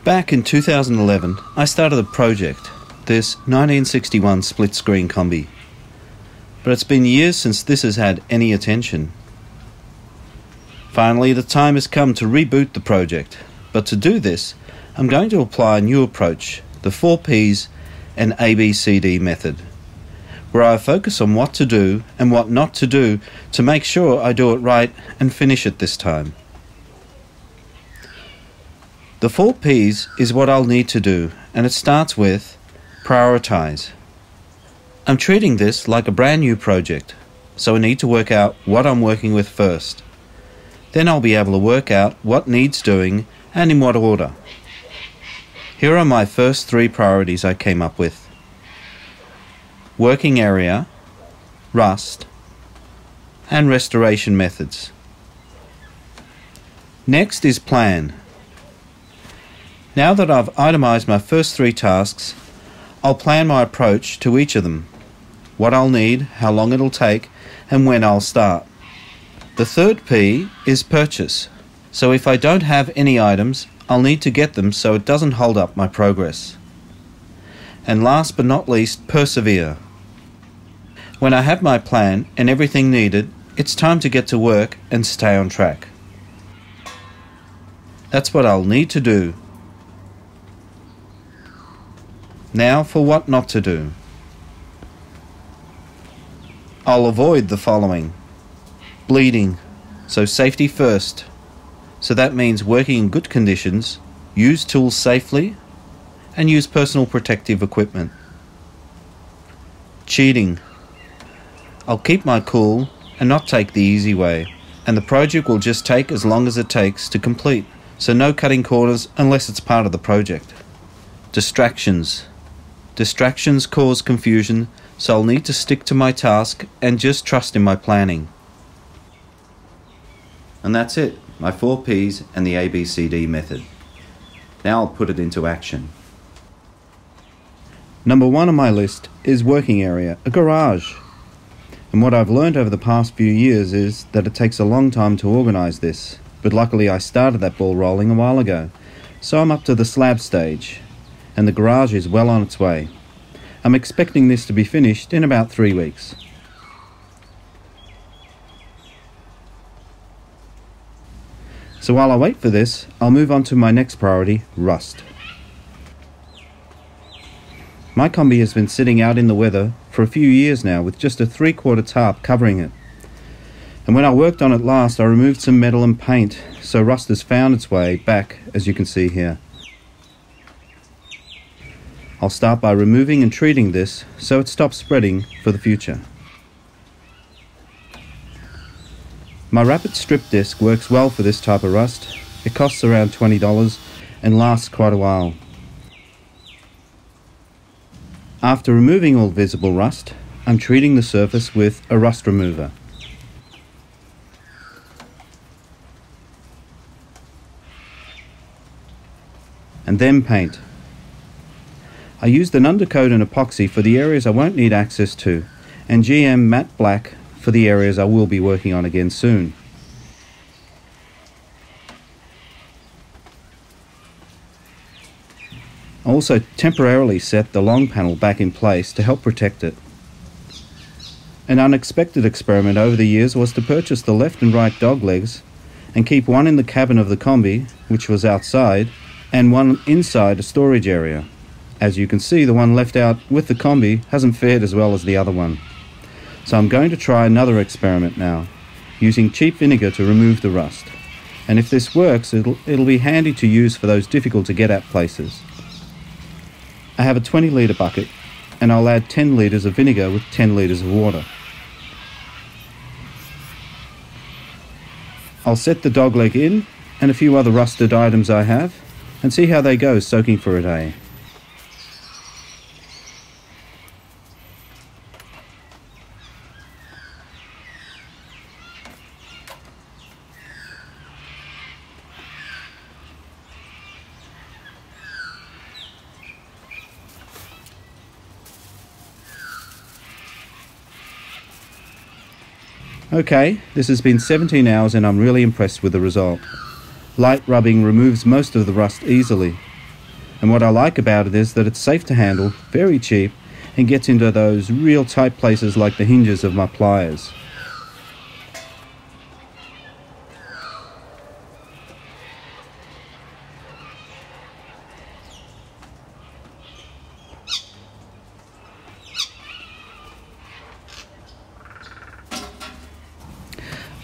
Back in 2011, I started a project, this 1961 Splitscreen Kombi. But it's been years since this has had any attention. Finally, the time has come to reboot the project, but to do this, I'm going to apply a new approach, the 4 Ps and ABCD method, where I focus on what to do and what not to do to make sure I do it right and finish it this time. The 4 Ps is what I'll need to do, and it starts with prioritize. I'm treating this like a brand new project, so I need to work out what I'm working with first. Then I'll be able to work out what needs doing and in what order. Here are my first 3 priorities I came up with: working area, rust, and restoration methods. Next is plan. Now that I've itemized my first 3 tasks, I'll plan my approach to each of them, what I'll need, how long it'll take, and when I'll start. The third P is purchase, so if I don't have any items, I'll need to get them so it doesn't hold up my progress. And last but not least, persevere. When I have my plan and everything needed, it's time to get to work and stay on track. That's what I'll need to do. Now for what not to do. I'll avoid the following: bleeding, so safety first. So that means working in good conditions, use tools safely, and use personal protective equipment. Cheating. I'll keep my cool and not take the easy way, and the project will just take as long as it takes to complete, so no cutting corners unless it's part of the project. Distractions. Distractions cause confusion, so I'll need to stick to my task and just trust in my planning. And that's it, my 4 Ps and the ABCD method. Now I'll put it into action. Number 1 on my list is working area, a garage. And what I've learned over the past few years is that it takes a long time to organise this, but luckily I started that ball rolling a while ago, so I'm up to the slab stage, and the garage is well on its way. I'm expecting this to be finished in about 3 weeks. So while I wait for this, I'll move on to my next priority, rust. My Kombi has been sitting out in the weather for a few years now with just a 3/4 tarp covering it. And when I worked on it last, I removed some metal and paint, so rust has found its way back, as you can see here. I'll start by removing and treating this so it stops spreading for the future. My rapid strip disc works well for this type of rust. It costs around $20 and lasts quite a while. After removing all visible rust, I'm treating the surface with a rust remover. And then paint. I used an undercoat and epoxy for the areas I won't need access to, and GM matte black for the areas I will be working on again soon. I also temporarily set the long panel back in place to help protect it. An unexpected experiment over the years was to purchase the left and right dog legs and keep one in the cabin of the Kombi, which was outside, and one inside a storage area. As you can see, the one left out with the Kombi hasn't fared as well as the other one. So I'm going to try another experiment now, using cheap vinegar to remove the rust. And if this works, it'll be handy to use for those difficult to get at places. I have a 20-litre bucket, and I'll add 10 litres of vinegar with 10 litres of water. I'll set the dog leg in, and a few other rusted items I have, and see how they go soaking for a day. Okay, this has been 17 hours and I'm really impressed with the result. Light rubbing removes most of the rust easily, And what I like about it is that it's safe to handle, very cheap, and gets into those real tight places like the hinges of my pliers.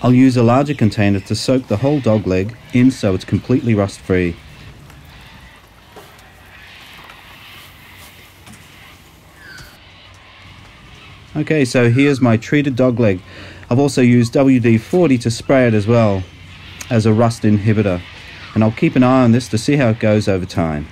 I'll use a larger container to soak the whole dog leg in so it's completely rust free. Okay, so here's my treated dog leg. I've also used WD-40 to spray it as well as a rust inhibitor, and I'll keep an eye on this to see how it goes over time.